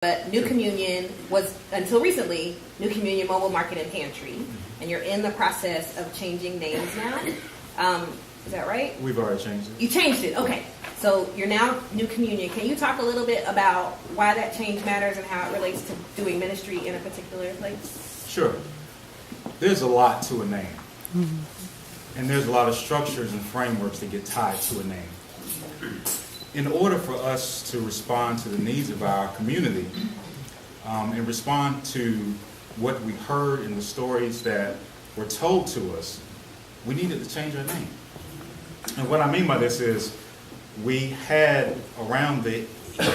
But New Communion was, until recently, New Communion Mobile Market and Pantry. And you're in the process of changing names now. Is that right? We've already changed it. You changed it, okay. So you're now New Communion. Can you talk a little bit about why that change matters and how it relates to doing ministry in a particular place? Sure. There's a lot to a name. And there's a lot of structures and frameworks that get tied to a name. In order for us to respond to the needs of our community and respond to what we heard in the stories that were told to us, we needed to change our name. And what I mean by this is we had, around the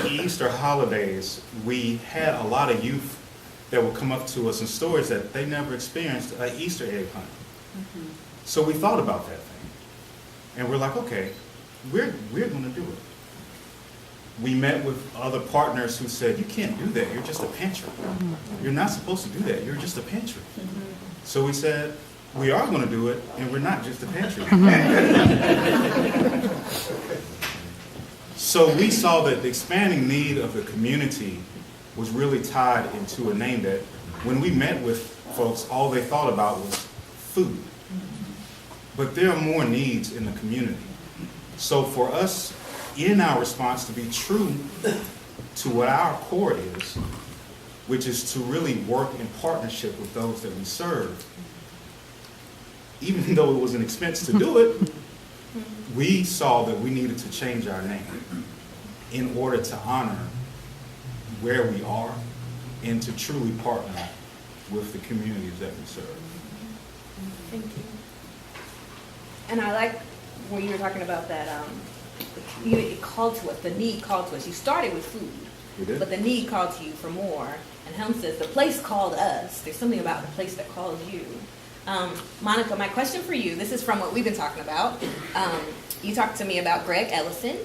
Easter holidays, we had a lot of youth that would come up to us in stories that they never experienced an Easter egg hunt. So we thought about that thing. And we're like, okay, we're going to do it. We met with other partners who said, you can't do that. You're just a pantry. You're not supposed to do that. You're just a pantry. So we said, we are going to do it, and we're not just a pantry. So we saw that the expanding need of the community was really tied into a name that when we met with folks, all they thought about was food. But there are more needs in the community. So for us, in our response, to be true to what our core is, which is to really work in partnership with those that we serve, even though it was an expense to do it, we saw that we needed to change our name in order to honor where we are and to truly partner with the communities that we serve. Thank you. And I like when you were talking about that, it called to us, the need called to us. You started with food, but the need called to you for more. And Helm says, the place called us. There's something about the place that calls you. Monica, my question for you, this is from what we've been talking about. You talked to me about Greg Ellison,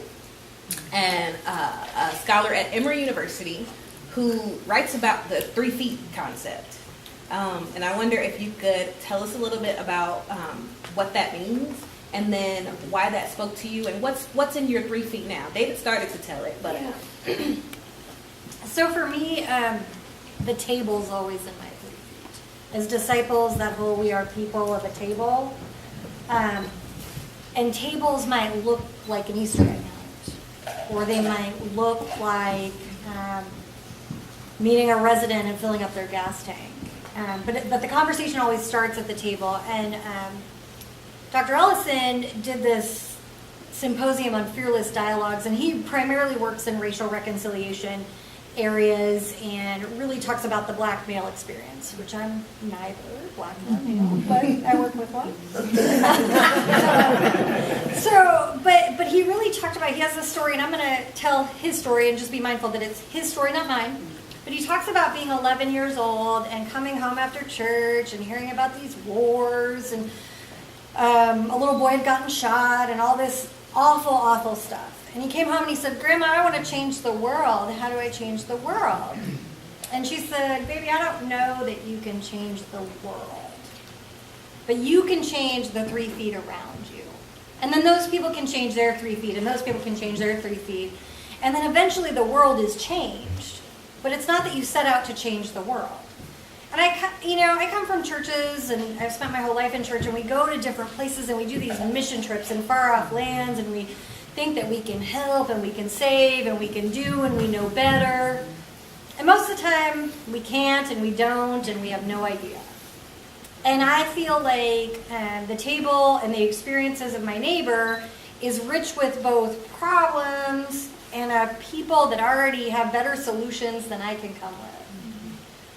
and a scholar at Emory University who writes about the 3 feet concept. And I wonder if you could tell us a little bit about what that means, and then why that spoke to you, and what's in your 3 feet now. David started to tell it, but yeah. So for me, the table's always in my 3 feet. As disciples, that whole we are people of a table, and tables might look like an Easter egg hunt, or they might look like meeting a resident and filling up their gas tank. But the conversation always starts at the table, and Dr. Ellison did this symposium on fearless dialogues, and he primarily works in racial reconciliation areas and really talks about the black male experience, which I'm neither black nor male, but I work with one. But he really talked about, he has this story, and I'm going to tell his story and just be mindful that it's his story, not mine. But he talks about being 11 years old and coming home after church and hearing about these wars, and a little boy had gotten shot and all this awful, awful stuff. And he came home and he said, Grandma, I want to change the world. How do I change the world? And she said, baby, I don't know that you can change the world, but you can change the 3 feet around you. And then those people can change their 3 feet, and those people can change their 3 feet. And then eventually the world is changed. But it's not that you set out to change the world. And I come from churches, and I've spent my whole life in church, and we go to different places, and we do these mission trips in far off lands, and we think that we can help, and we can save, and we can do, and we know better. And most of the time, we can't, and we don't, and we have no idea. And I feel like the table and the experiences of my neighbor is rich with both problems and people that already have better solutions than I can come with.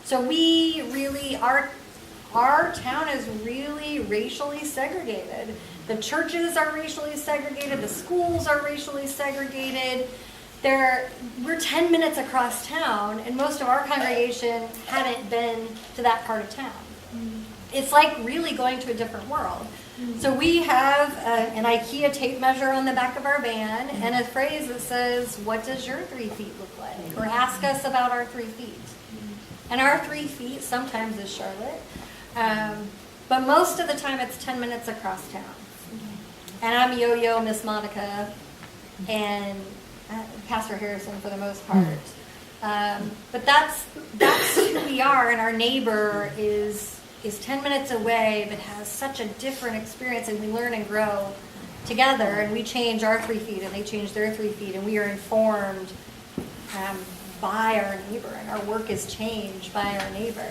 So we really, our town is really racially segregated. The churches are racially segregated. The schools are racially segregated. We're 10 minutes across town, and most of our congregation hadn't been to that part of town. It's like really going to a different world. So we have an IKEA tape measure on the back of our van and a phrase that says, what does your 3 feet look like? Or ask us about our 3 feet. And our 3 feet sometimes is Charlotte, but most of the time it's 10 minutes across town. And I'm Yo-Yo, Miss Monica, and Pastor Harrison for the most part. But that's who we are, and our neighbor is 10 minutes away, but has such a different experience, and we learn and grow together, and we change our 3 feet, and they change their 3 feet, and we are informed by our neighbor, and our work is changed by our neighbor.